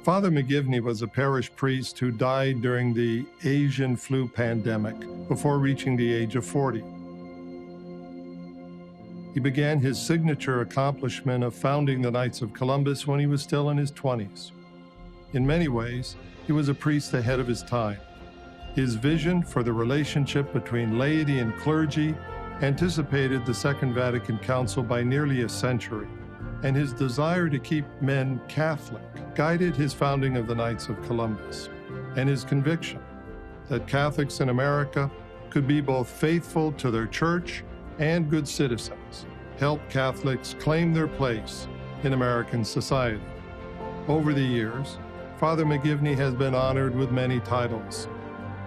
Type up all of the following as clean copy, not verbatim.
Father McGivney was a parish priest who died during the Asian flu pandemic before reaching the age of 40. He began his signature accomplishment of founding the Knights of Columbus when he was still in his 20s. In many ways, he was a priest ahead of his time. His vision for the relationship between laity and clergy anticipated the Second Vatican Council by nearly a century, and his desire to keep men Catholic guided his founding of the Knights of Columbus, and his conviction that Catholics in America could be both faithful to their church and good citizens helped Catholics claim their place in American society. Over the years, Father McGivney has been honored with many titles: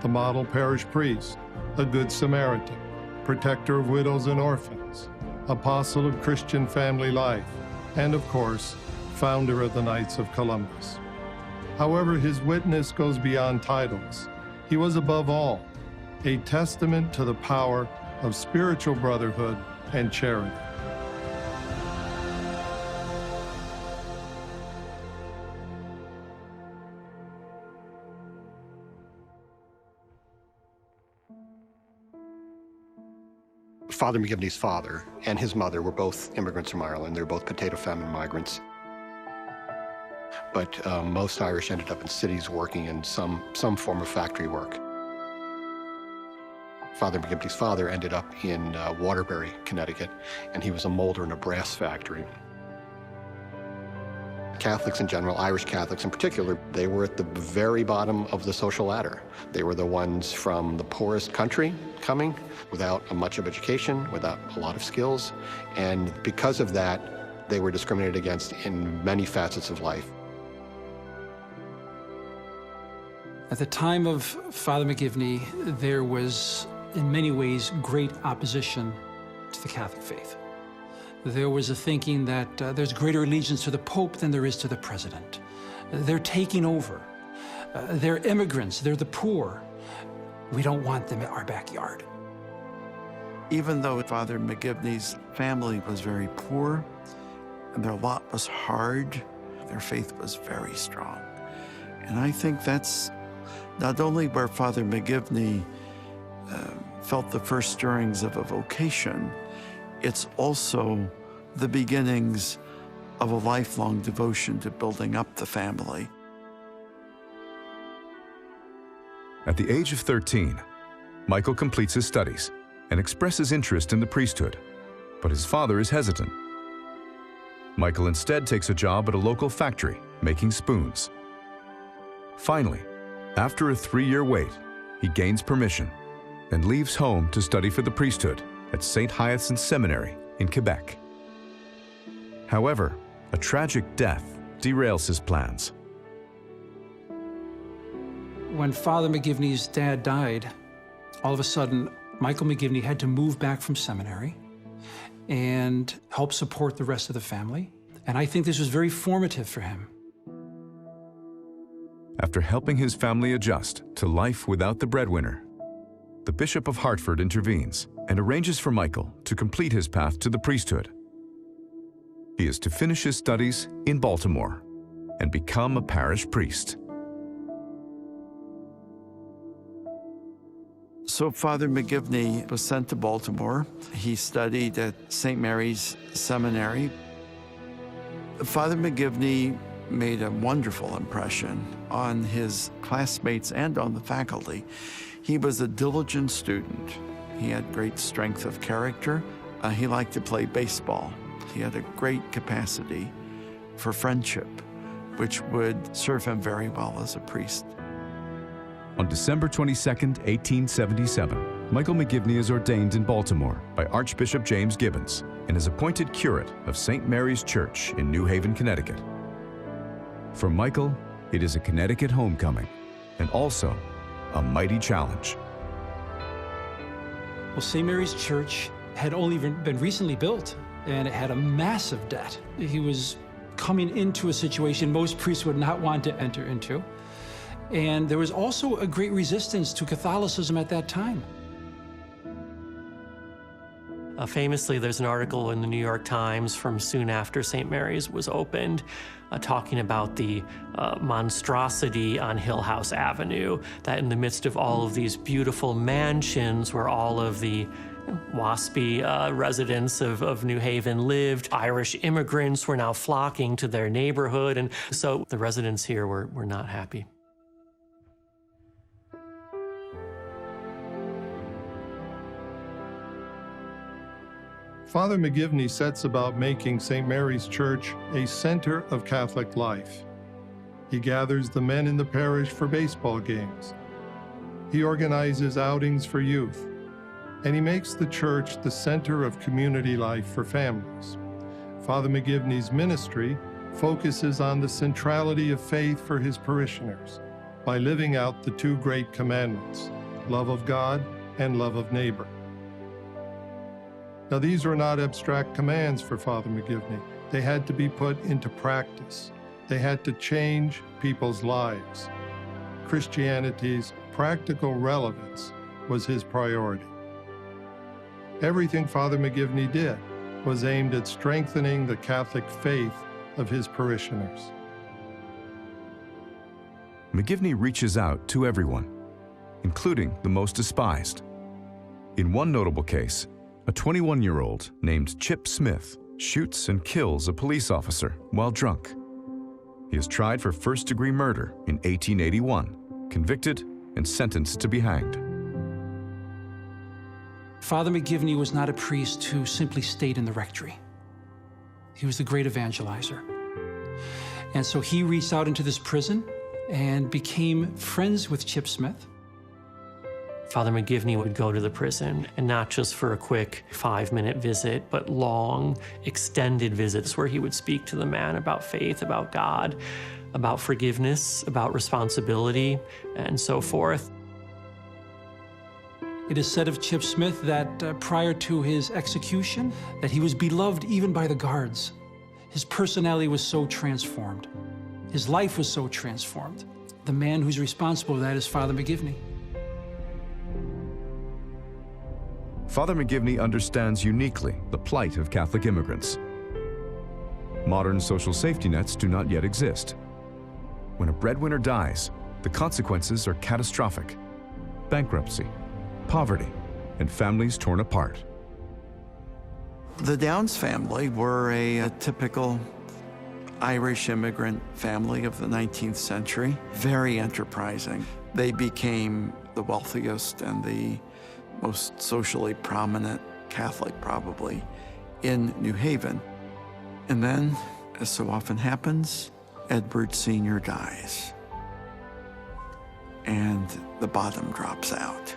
the Model Parish Priest, a Good Samaritan, Protector of Widows and Orphans, Apostle of Christian Family Life, and of course, founder of the Knights of Columbus. However, his witness goes beyond titles. He was above all a testament to the power of spiritual brotherhood and charity. Father McGivney's father and his mother were both immigrants from Ireland. They were both potato famine migrants. But most Irish ended up in cities working in some form of factory work. Father McGivney's father ended up in Waterbury, Connecticut, and he was a molder in a brass factory. Catholics in general, Irish Catholics in particular, they were at the very bottom of the social ladder. They were the ones from the poorest country coming, without much of education, without a lot of skills, and because of that, they were discriminated against in many facets of life. At the time of Father McGivney, there was, in many ways, great opposition to the Catholic faith. There was a thinking that there's greater allegiance to the Pope than there is to the President. They're taking over. They're immigrants. They're the poor. We don't want them in our backyard. Even though Father McGivney's family was very poor and their lot was hard, their faith was very strong. And I think that's not only where Father McGivney felt the first stirrings of a vocation, it's also the beginnings of a lifelong devotion to building up the family. At the age of 13, Michael completes his studies and expresses interest in the priesthood, but his father is hesitant. Michael instead takes a job at a local factory making spoons. Finally, after a 3-year wait, he gains permission and leaves home to study for the priesthood at St. Hyacinthe Seminary in Quebec. However, a tragic death derails his plans. When Father McGivney's dad died, all of a sudden, Michael McGivney had to move back from seminary and help support the rest of the family. And I think this was very formative for him. After helping his family adjust to life without the breadwinner, the Bishop of Hartford intervenes and arranges for Michael to complete his path to the priesthood. He is to finish his studies in Baltimore and become a parish priest. So Father McGivney was sent to Baltimore. He studied at St. Mary's Seminary. Father McGivney made a wonderful impression on his classmates and on the faculty. He was a diligent student. He had great strength of character. He liked to play baseball. He had a great capacity for friendship, which would serve him very well as a priest. On December 22, 1877, Michael McGivney is ordained in Baltimore by Archbishop James Gibbons and is appointed curate of St. Mary's Church in New Haven, Connecticut. For Michael, it is a Connecticut homecoming and also a mighty challenge. Well, St. Mary's Church had only been recently built, and it had a massive debt. He was coming into a situation most priests would not want to enter into. And there was also a great resistance to Catholicism at that time. Famously, there's an article in the New York Times from soon after St. Mary's was opened, talking about the monstrosity on Hill House Avenue, that in the midst of all of these beautiful mansions where all of the waspy residents of New Haven lived, Irish immigrants were now flocking to their neighborhood, and so the residents here were not happy. Father McGivney sets about making St. Mary's Church a center of Catholic life. He gathers the men in the parish for baseball games. He organizes outings for youth, and he makes the church the center of community life for families. Father McGivney's ministry focuses on the centrality of faith for his parishioners by living out the two great commandments, love of God and love of neighbor. Now, these were not abstract commands for Father McGivney. They had to be put into practice. They had to change people's lives. Christianity's practical relevance was his priority. Everything Father McGivney did was aimed at strengthening the Catholic faith of his parishioners. McGivney reaches out to everyone, including the most despised. In one notable case, a 21-year-old named Chip Smith shoots and kills a police officer while drunk. He is tried for first-degree murder in 1881, convicted and sentenced to be hanged. Father McGivney was not a priest who simply stayed in the rectory. He was the great evangelizer. And so he reached out into this prison and became friends with Chip Smith. Father McGivney would go to the prison, and not just for a quick 5-minute visit, but long, extended visits where he would speak to the man about faith, about God, about forgiveness, about responsibility, and so forth. It is said of Chip Smith that prior to his execution, that he was beloved even by the guards. His personality was so transformed. His life was so transformed. The man who's responsible for that is Father McGivney. Father McGivney understands uniquely the plight of Catholic immigrants. Modern social safety nets do not yet exist. When a breadwinner dies, the consequences are catastrophic: bankruptcy, poverty, and families torn apart. The Downs family were a typical Irish immigrant family of the 19th century, very enterprising. They became the wealthiest and the most socially prominent Catholic, probably, in New Haven. And then, as so often happens, Edward Sr. dies, and the bottom drops out.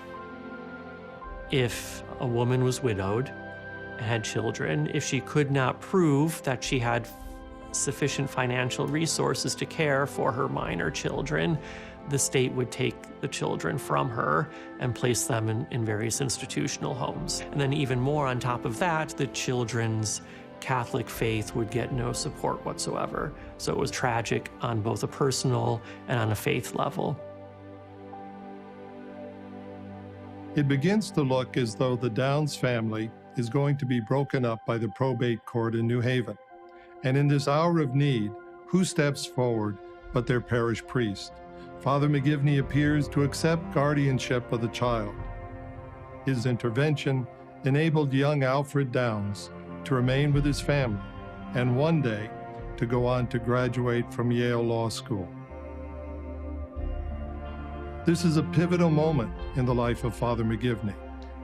If a woman was widowed and had children, if she could not prove that she had sufficient financial resources to care for her minor children, the state would take the children from her and place them in various institutional homes. And then even more on top of that, the children's Catholic faith would get no support whatsoever. So it was tragic on both a personal and on a faith level. It begins to look as though the Downs family is going to be broken up by the probate court in New Haven. And in this hour of need, who steps forward but their parish priest? Father McGivney appears to accept guardianship of the child. His intervention enabled young Alfred Downs to remain with his family and one day to go on to graduate from Yale Law School. This is a pivotal moment in the life of Father McGivney.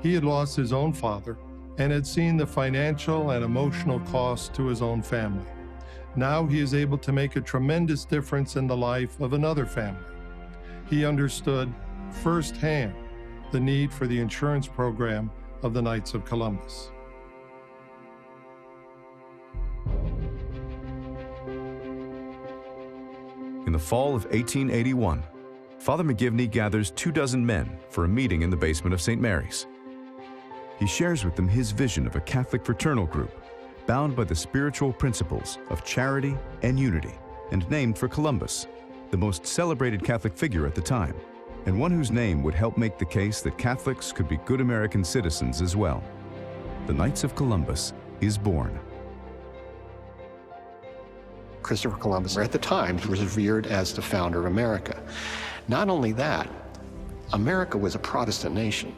He had lost his own father and had seen the financial and emotional cost to his own family. Now he is able to make a tremendous difference in the life of another family. He understood firsthand the need for the insurance program of the Knights of Columbus. In the fall of 1881, Father McGivney gathers 24 men for a meeting in the basement of St. Mary's. He shares with them his vision of a Catholic fraternal group bound by the spiritual principles of charity and unity, and named for Columbus, the most celebrated Catholic figure at the time, and one whose name would help make the case that Catholics could be good American citizens as well. the Knights of Columbus is born. Christopher Columbus, at the time, was revered as the founder of America. Not only that, America was a Protestant nation.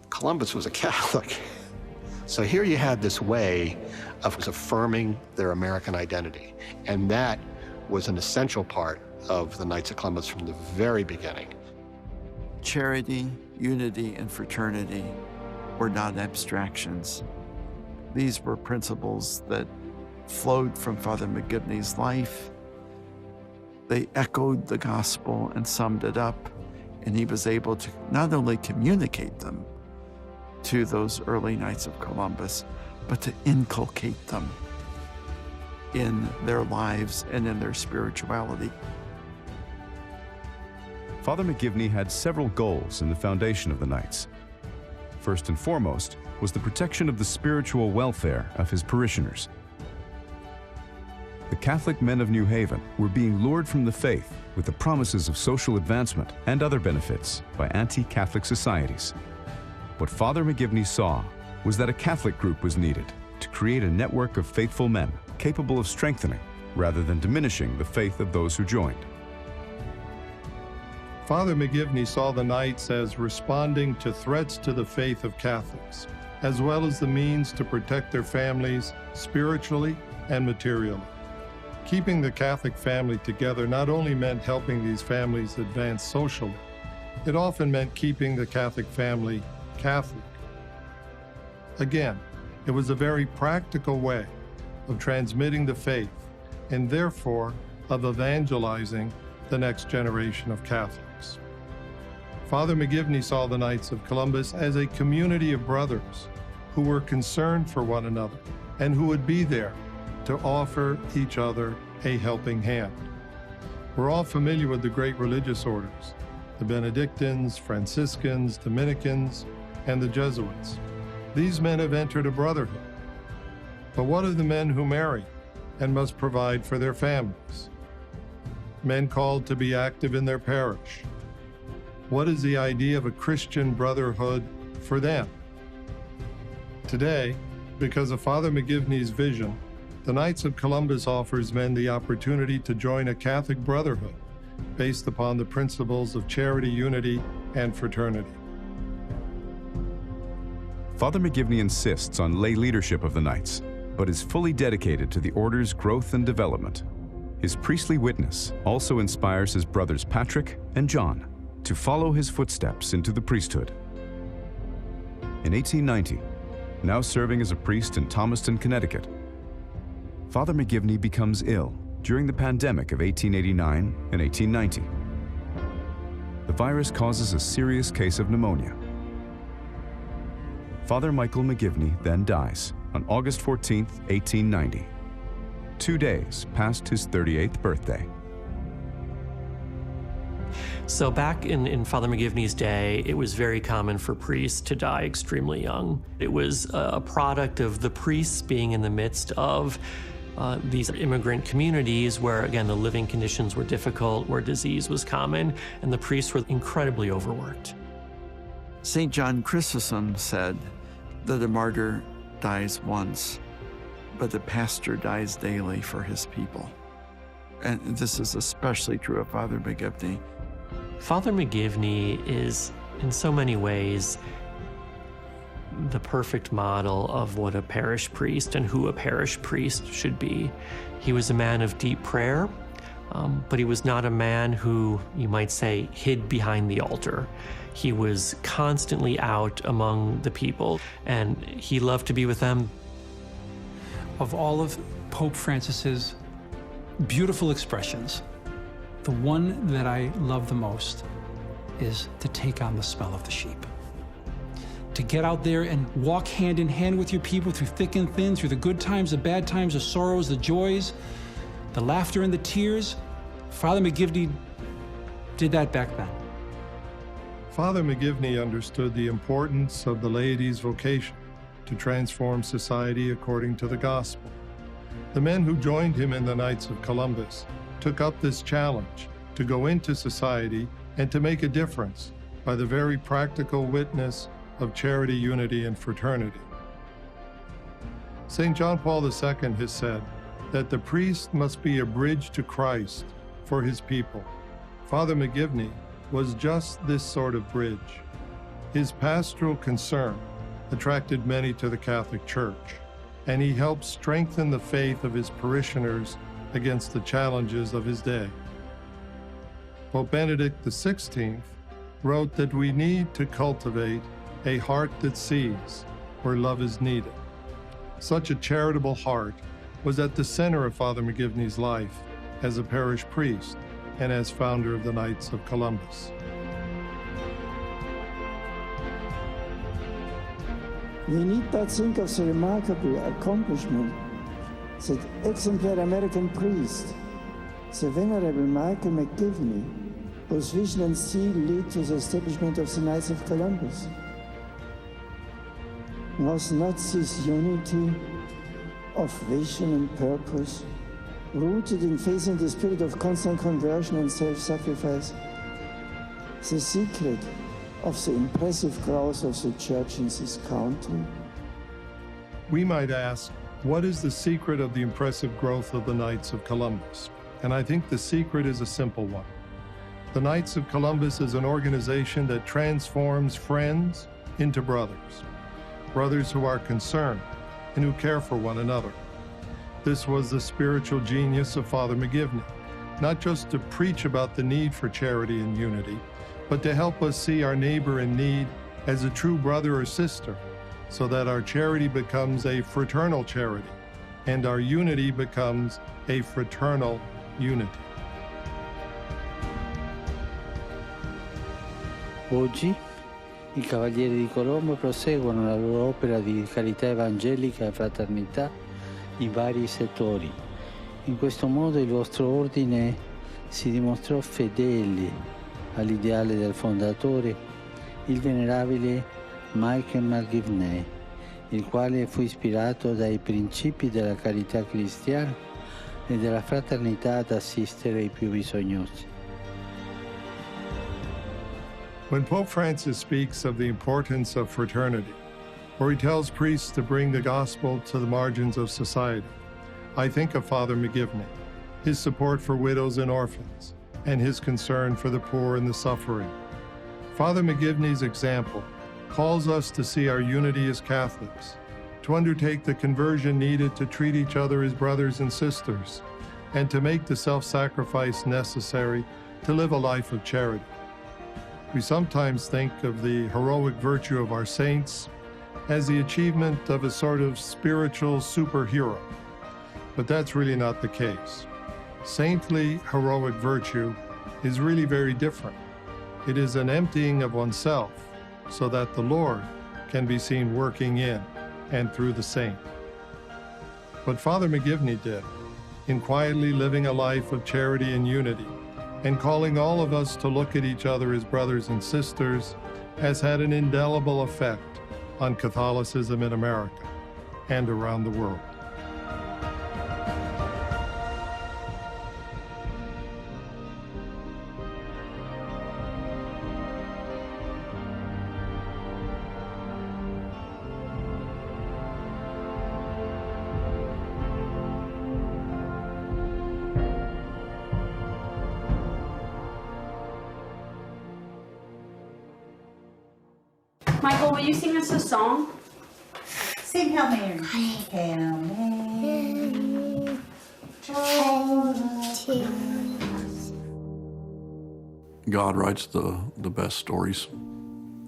Columbus was a Catholic. So here you had this way of affirming their American identity, and that was an essential part of the Knights of Columbus from the very beginning. Charity, unity, and fraternity were not abstractions. These were principles that flowed from Father McGivney's life. They echoed the gospel and summed it up, and he was able to not only communicate them to those early Knights of Columbus, but to inculcate them in their lives and in their spirituality. Father McGivney had several goals in the foundation of the Knights. First and foremost was the protection of the spiritual welfare of his parishioners. The Catholic men of New Haven were being lured from the faith with the promises of social advancement and other benefits by anti-Catholic societies. What Father McGivney saw was that a Catholic group was needed to create a network of faithful men capable of strengthening rather than diminishing the faith of those who joined. Father McGivney saw the Knights as responding to threats to the faith of Catholics, as well as the means to protect their families spiritually and materially. Keeping the Catholic family together not only meant helping these families advance socially, it often meant keeping the Catholic family Catholic. Again, it was a very practical way of transmitting the faith and therefore of evangelizing the next generation of Catholics. Father McGivney saw the Knights of Columbus as a community of brothers who were concerned for one another and who would be there to offer each other a helping hand. We're all familiar with the great religious orders, the Benedictines, Franciscans, Dominicans, and the Jesuits. These men have entered a brotherhood. But what of the men who marry and must provide for their families? Men called to be active in their parish. What is the idea of a Christian brotherhood for them? Today, because of Father McGivney's vision, the Knights of Columbus offers men the opportunity to join a Catholic brotherhood based upon the principles of charity, unity, and fraternity. Father McGivney insists on lay leadership of the Knights, but is fully dedicated to the order's growth and development. His priestly witness also inspires his brothers Patrick and John to follow his footsteps into the priesthood. In 1890, now serving as a priest in Thomaston, Connecticut, Father McGivney becomes ill during the pandemic of 1889 and 1890. The virus causes a serious case of pneumonia. Father Michael McGivney then dies on August 14, 1890, 2 days past his 38th birthday. So back in Father McGivney's day, it was very common for priests to die extremely young. It was a product of the priests being in the midst of these immigrant communities where, again, the living conditions were difficult, where disease was common, and the priests were incredibly overworked. St. John Chrysostom said that a martyr dies once, but the pastor dies daily for his people. And this is especially true of Father McGivney. Father McGivney is, in so many ways, the perfect model of what a parish priest and who a parish priest should be. He was a man of deep prayer, but he was not a man who, you might say, hid behind the altar. He was constantly out among the people, and he loved to be with them. Of all of Pope Francis's beautiful expressions, the one that I love the most is to take on the smell of the sheep. To get out there and walk hand in hand with your people through thick and thin, through the good times, the bad times, the sorrows, the joys, the laughter and the tears. Father McGivney did that back then. Father McGivney understood the importance of the laity's vocation to transform society according to the gospel. The men who joined him in the Knights of Columbus took up this challenge to go into society and to make a difference by the very practical witness of charity, unity, and fraternity. St. John Paul II has said that the priest must be a bridge to Christ for his people. Father McGivney was just this sort of bridge. His pastoral concern attracted many to the Catholic Church, and he helped strengthen the faith of his parishioners against the challenges of his day. Pope Benedict XVI wrote that we need to cultivate a heart that sees where love is needed. Such a charitable heart was at the center of Father McGivney's life as a parish priest and as founder of the Knights of Columbus. We need but think of the remarkable accomplishment that exemplary American priest, the Venerable Michael McGivney, whose vision and zeal lead to the establishment of the Knights of Columbus. Was not this unity of vision and purpose, rooted in faith in the spirit of constant conversion and self-sacrifice, the secret of the impressive growth of the Church in this country? We might ask, what is the secret of the impressive growth of the Knights of Columbus? And I think the secret is a simple one. The Knights of Columbus is an organization that transforms friends into brothers. Brothers who are concerned and who care for one another. This was the spiritual genius of Father McGivney, not just to preach about the need for charity and unity, but to help us see our neighbor in need as a true brother or sister, so that our charity becomes a fraternal charity, and our unity becomes a fraternal unity. Oggi i Cavalieri di Colombo proseguono la loro opera di carità evangelica e fraternità in vari settori. In questo modo il vostro ordine si dimostrò fedele all'ideale del fondatore, il venerabile Michael McGivney, il quale fu ispirato dai principi della carità cristiana e della fraternità ad assistere i più bisognosi. When Pope Francis speaks of the importance of fraternity, or he tells priests to bring the gospel to the margins of society, I think of Father McGivney, his support for widows and orphans, and his concern for the poor and the suffering. Father McGivney's example calls us to see our unity as Catholics, to undertake the conversion needed to treat each other as brothers and sisters, and to make the self-sacrifice necessary to live a life of charity. We sometimes think of the heroic virtue of our saints as the achievement of a sort of spiritual superhero, but that's really not the case. Saintly heroic virtue is really very different. It is an emptying of oneself so that the Lord can be seen working in and through the saint. What Father McGivney did in quietly living a life of charity and unity, and calling all of us to look at each other as brothers and sisters, has had an indelible effect on Catholicism in America and around the world. Michael, will you sing us a song? Sing Hail Mary. Hail Mary. God writes the best stories,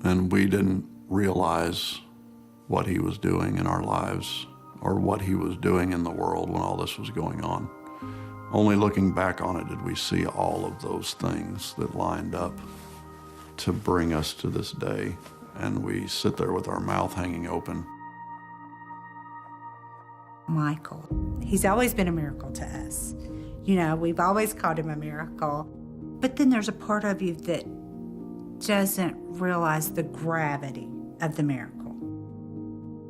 and we didn't realize what he was doing in our lives or what he was doing in the world when all this was going on. Only looking back on it did we see all of those things that lined up to bring us to this day. And we sit there with our mouth hanging open. Michael, he's always been a miracle to us. You know, we've always called him a miracle. But then there's a part of you that doesn't realize the gravity of the miracle.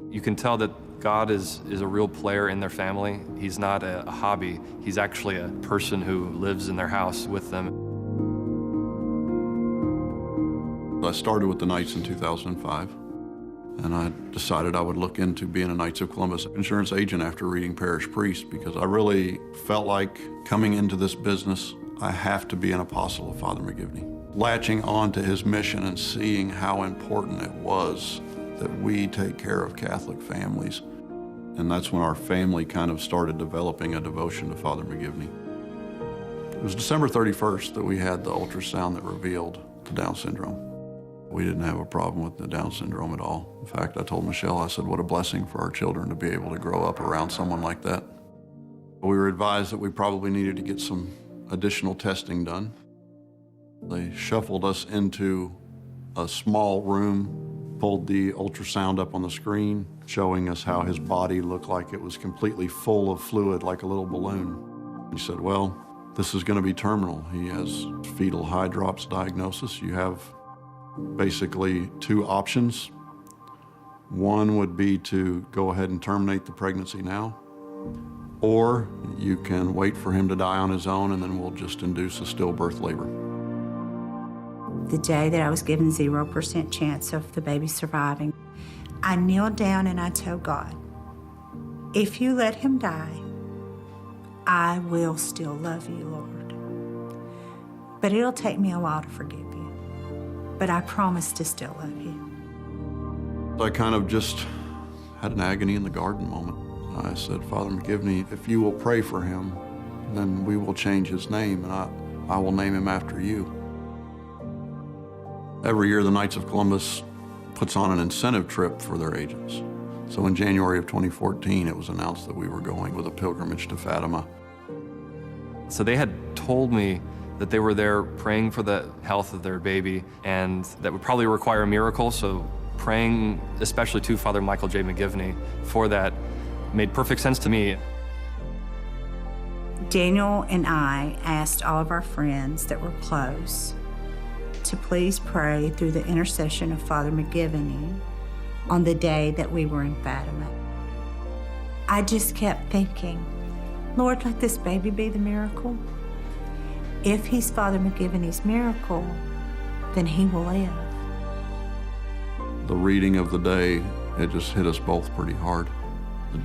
You can tell that God is a real player in their family. He's not a hobby. He's actually a person who lives in their house with them. I started with the Knights in 2005. And I decided I would look into being a Knights of Columbus insurance agent after reading Parish Priest, because I really felt like coming into this business, I have to be an apostle of Father McGivney. Latching on to his mission and seeing how important it was that we take care of Catholic families. And that's when our family kind of started developing a devotion to Father McGivney. It was December 31st that we had the ultrasound that revealed the Down syndrome. We didn't have a problem with the Down syndrome at all. In fact, I told Michelle, I said, what a blessing for our children to be able to grow up around someone like that. We were advised that we probably needed to get some additional testing done. They shuffled us into a small room, pulled the ultrasound up on the screen, showing us how his body looked like it was completely full of fluid, like a little balloon. He said, well, this is going to be terminal. He has fetal hydrops diagnosis. You have basically two options. One would be to go ahead and terminate the pregnancy now, or you can wait for him to die on his own and then we'll just induce a stillbirth labor. The day that I was given 0% chance of the baby surviving, I kneeled down and I told God, if you let him die, I will still love you, Lord. But it'll take me a while to forgive you. But I promise to still love you. I kind of just had an agony in the garden moment. I said, Father McGivney, if you will pray for him, then we will change his name, and I will name him after you. Every year, the Knights of Columbus puts on an incentive trip for their agents. So in January of 2014, it was announced that we were going with a pilgrimage to Fatima. So they had told me that they were there praying for the health of their baby, and that would probably require a miracle, so praying especially to Father Michael J. McGivney for that made perfect sense to me. Daniel and I asked all of our friends that were close to please pray through the intercession of Father McGivney on the day that we were in Fatima. I just kept thinking, Lord, let this baby be the miracle. If he's Father McGivney's miracle, then he will live. The reading of the day, it just hit us both pretty hard.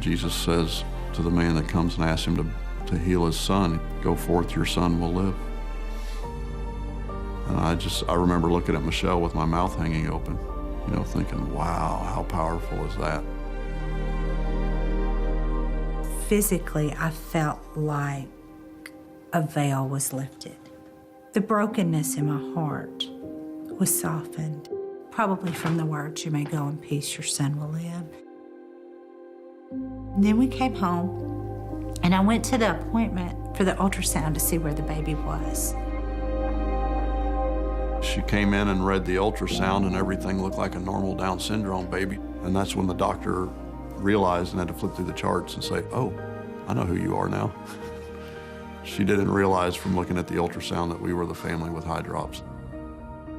Jesus says to the man that comes and asks him to heal his son, go forth, your son will live. And I remember looking at Michelle with my mouth hanging open, thinking, wow, how powerful is that? Physically, I felt like a veil was lifted. The brokenness in my heart was softened, probably from the words, you may go in peace, your son will live. And then we came home, and I went to the appointment for the ultrasound to see where the baby was. She came in and read the ultrasound, and everything looked like a normal Down syndrome baby. And that's when the doctor realized and had to flip through the charts and say, oh, I know who you are now. She didn't realize from looking at the ultrasound that we were the family with hydrops.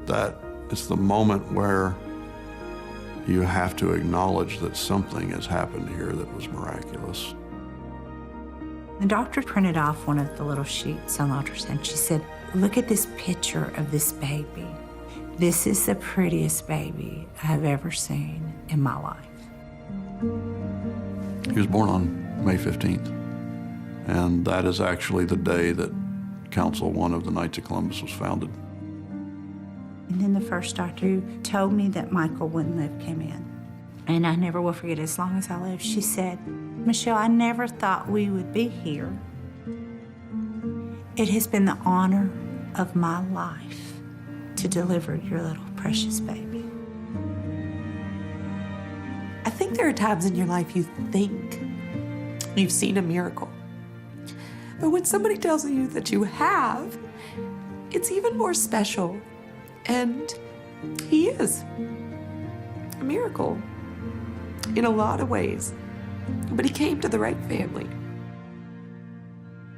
That is the moment where you have to acknowledge that something has happened here that was miraculous. The doctor printed off one of the little sheets on the ultrasound. She said, look at this picture of this baby. This is the prettiest baby I have ever seen in my life. He was born on May 15th. And that is actually the day that Council 1 of the Knights of Columbus was founded. And then the first doctor who told me that Michael wouldn't live came in. And I never will forget, as long as I live, she said, Michelle, I never thought we would be here. It has been the honor of my life to deliver your little precious baby. I think there are times in your life you think you've seen a miracle. But when somebody tells you that you have, it's even more special. And he is a miracle in a lot of ways. But he came to the right family.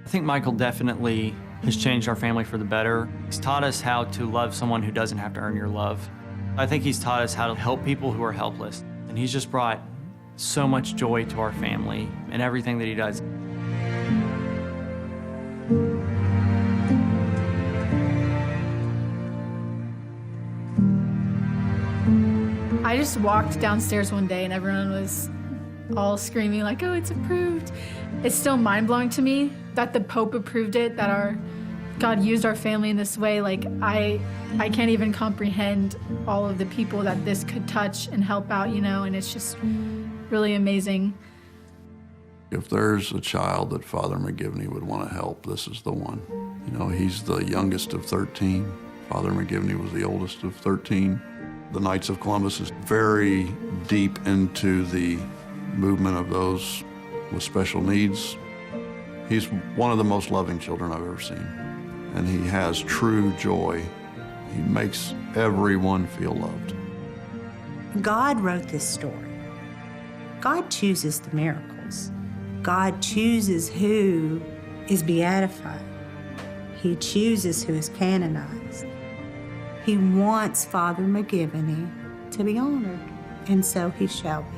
I think Michael definitely has changed our family for the better. He's taught us how to love someone who doesn't have to earn your love. I think he's taught us how to help people who are helpless. And he's just brought so much joy to our family and everything that he does. I just walked downstairs one day and everyone was all screaming like, oh, it's approved. It's still mind-blowing to me that the Pope approved it, that God used our family in this way. Like, I can't even comprehend all of the people that this could touch and help out, and it's just really amazing. If there's a child that Father McGivney would want to help, this is the one. He's the youngest of 13. Father McGivney was the oldest of 13. The Knights of Columbus is very deep into the movement of those with special needs. He's one of the most loving children I've ever seen, and he has true joy. He makes everyone feel loved. God wrote this story. God chooses the miracles. God chooses who is beatified. He chooses who is canonized. He wants Father McGivney to be honored, and so he shall be.